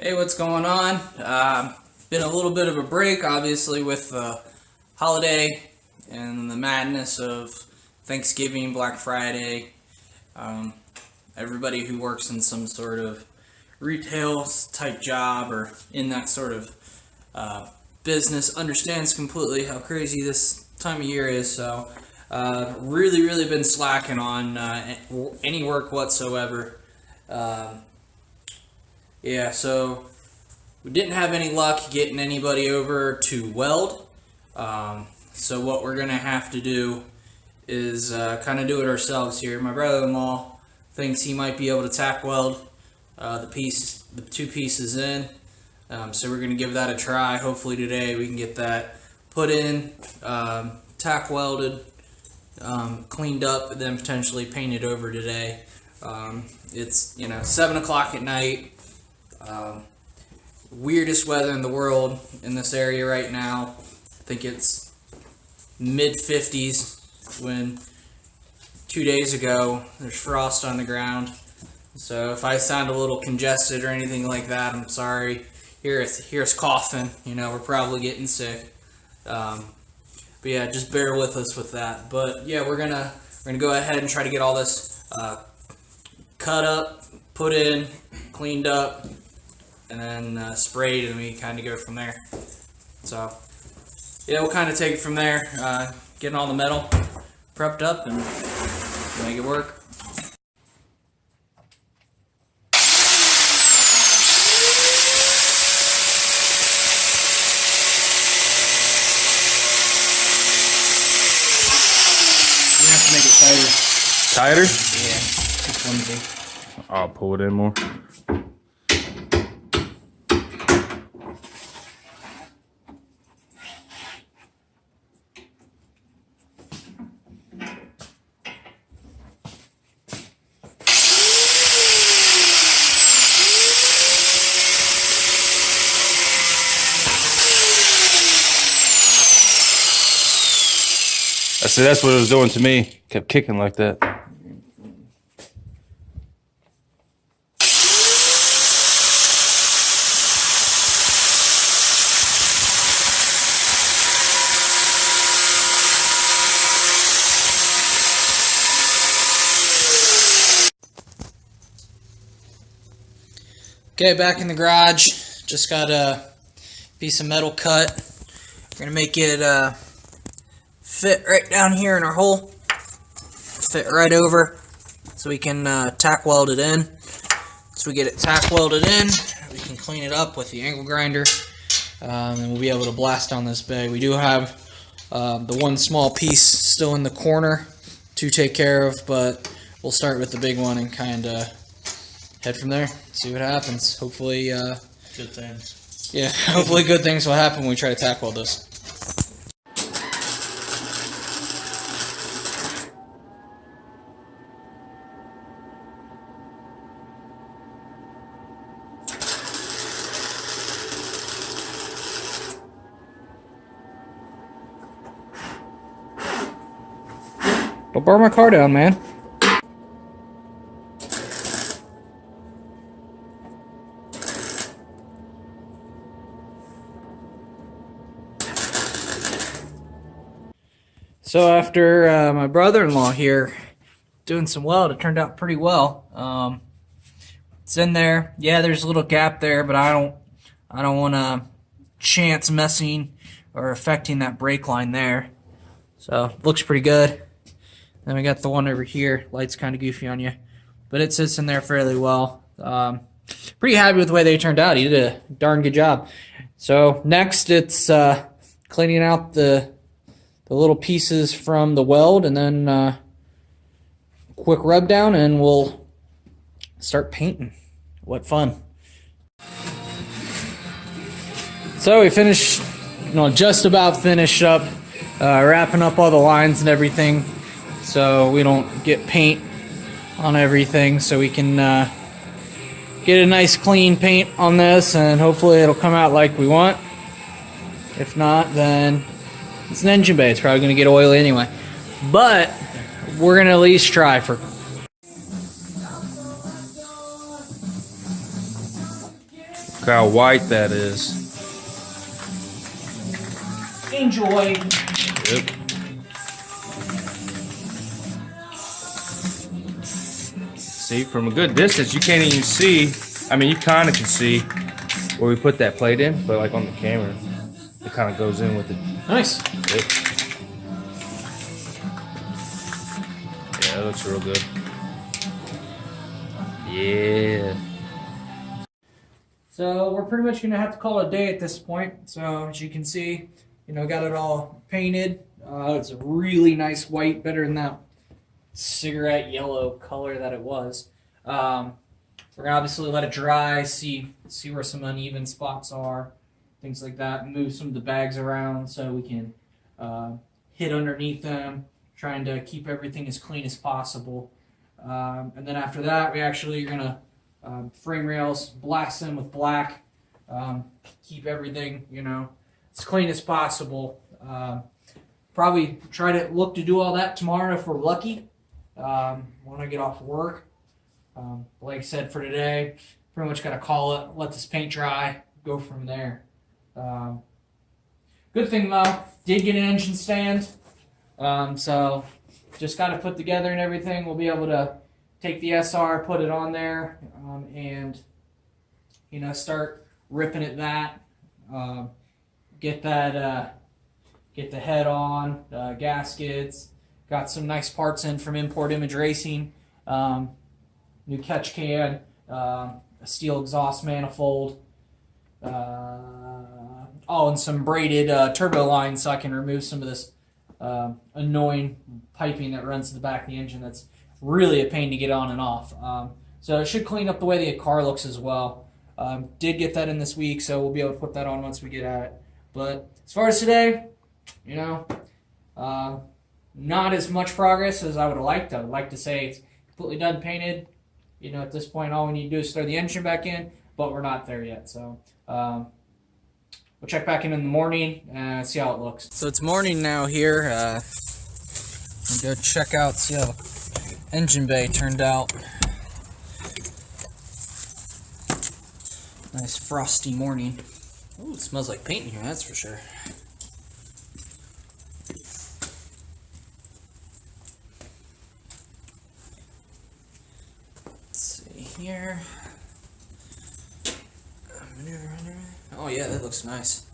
Hey, what's going on? Been a little bit of a break, obviously, with the holiday and the madness of Thanksgiving, Black Friday. Um, Everybody who works in some sort of retail type job or in that sort of business understands completely how crazy this time of year is. So, really been slacking on any work whatsoever. Yeah, so we didn't have any luck getting anybody over to weld. So what we're gonna have to do is kind of do it ourselves here. My brother-in-law thinks he might be able to tack weld the two pieces in. So we're gonna give that a try. Hopefully today we can get that put in, tack welded, cleaned up, and then potentially painted over today. It's 7 o'clock at night. Weirdest weather in the world in this area right now. I think it's mid 50s when 2 days ago there's frost on the ground. So if I sound a little congested or anything like that, I'm sorry. Here's coughing. We're probably getting sick. But yeah, just bear with us with that. But yeah, we're gonna go ahead and try to get all this cut up, put in, cleaned up, and then sprayed, and we kind of go from there. So yeah, we'll kind of take it from there, getting all the metal prepped up and make it work. You have to make it tighter. Tighter? Yeah, too flimsy. I'll pull it in more. I see, that's what it was doing to me. Kept kicking like that. Okay, back in the garage. Just got a piece of metal cut. We're gonna make it fit right down here in our hole. Fit right over, so we can tack weld it in. Once we get it tack welded in, we can clean it up with the angle grinder, and we'll be able to blast down this bay. We do have the one small piece still in the corner to take care of, but we'll start with the big one and kind of head from there, see what happens. Hopefully, Good things. yeah, hopefully good things will happen when we try to tack weld this. Don't burn my car down, man. So after my brother-in-law here doing some weld, it turned out pretty well. It's in there. Yeah, there's a little gap there, but I don't want to chance messing or affecting that brake line there. So looks pretty good. Then we got the one over here. Light's kind of goofy on you, but it sits in there fairly well. Pretty happy with the way they turned out. He did a darn good job. So next, it's cleaning out the little pieces from the weld, and then quick rub down, and we'll start painting. What fun. So we finished, just about finished up wrapping up all the lines and everything, so we don't get paint on everything, so we can get a nice clean paint on this, and hopefully it'll come out like we want. If not, then it's an engine bay. It's probably going to get oily anyway. But we're going to at least try for... how white that is. Enjoy. Yep. See, from a good distance, you can't even see. I mean, you kind of can see where we put that plate in, but like on the camera, it kind of goes in with it. Nice. Yep. Yeah, that looks real good. Yeah. So we're pretty much gonna have to call it a day at this point. So as you can see, you know, got it all painted. It's a really nice white, better than that cigarette yellow color that it was. We're gonna obviously let it dry, see where some uneven spots are, things like that. Move some of the bags around so we can hit underneath them, trying to keep everything as clean as possible. And then after that, we actually are gonna frame rails, blast them with black, keep everything, you know, as clean as possible. Probably try to look to do all that tomorrow if we're lucky, when I get off work. Like I said, for today, pretty much got to call it, let this paint dry, go from there. Good thing though, did get an engine stand, so just got to put together and everything. We'll be able to take the SR, put it on there, and you know, start ripping at that. Get the head on, gaskets. Got some nice parts in from Import Image Racing. New catch can, a steel exhaust manifold. And some braided turbo lines so I can remove some of this annoying piping that runs to the back of the engine that's really a pain to get on and off. So it should clean up the way the car looks as well. Did get that in this week, so we'll be able to put that on once we get at it. But as far as today, you know, not as much progress as I would have liked. I would like to say it's completely done painted. You know, at this point, all we need to do is throw the engine back in, but we're not there yet. So we'll check back in the morning and see how it looks. So it's morning now here. Go check out, see how engine bay turned out. Nice frosty morning. Ooh, it smells like paint in here, that's for sure. Here. Oh yeah, that looks nice.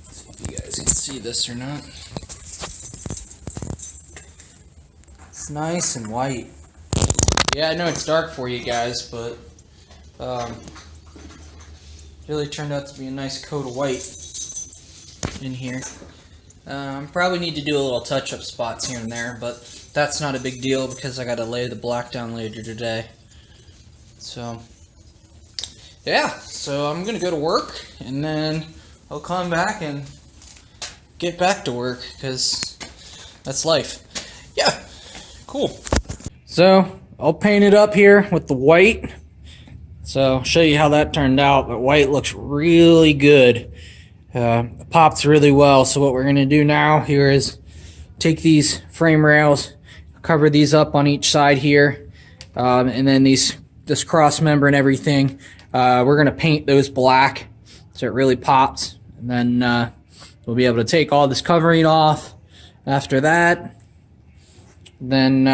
See if you guys can see this or not. It's nice and white. Yeah, I know it's dark for you guys, but really turned out to be a nice coat of white in here. Probably need to do a little touch-up spots here and there, but that's not a big deal because I got to lay the black down later today. So, yeah. So I'm going to go to work, and then I'll come back and get back to work because that's life. Yeah. Cool. So, I'll paint it up here with the white. So, I'll show you how that turned out. But white looks really good. It pops really well. So, what we're going to do now here is take these frame rails, cover these up on each side here, and then this cross member and everything, we're going to paint those black so it really pops, and then we'll be able to take all this covering off after that. Then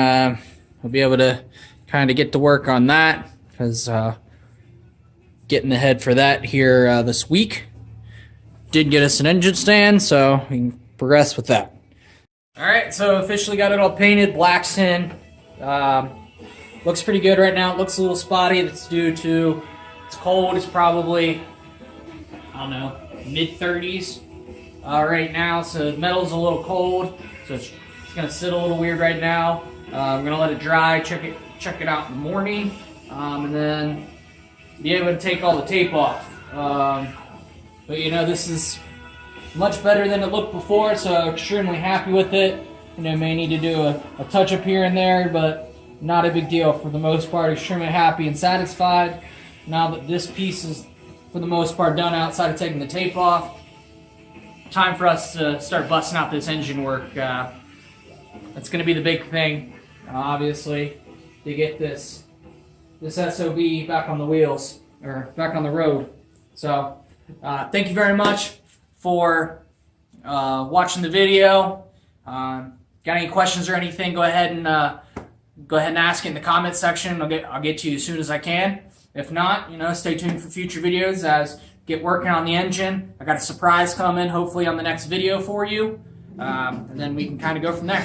we'll be able to kind of get to work on that because getting the head for that here this week. Did get us an engine stand, so we can progress with that. Alright, so officially got it all painted, black's in. Looks pretty good right now. It looks a little spotty. That's due to it's cold. It's probably, I don't know, mid-30s right now. So the metal's a little cold. So it's going to sit a little weird right now. I'm going to let it dry, check it out in the morning, and then be able to take all the tape off. But you know, this is much better than it looked before, so extremely happy with it. You know, may need to do a touch-up here and there, but not a big deal. For the most part, extremely happy and satisfied. Now that this piece is, for the most part, done outside of taking the tape off, time for us to start busting out this engine work. That's going to be the big thing, obviously, to get this this SOB back on the wheels, or back on the road. So, thank you very much for watching the video. Got any questions or anything? Go ahead and ask it in the comments section. I'll get to you as soon as I can. If not, stay tuned for future videos as get working on the engine. I got a surprise coming, hopefully on the next video for you, and then we can kind of go from there.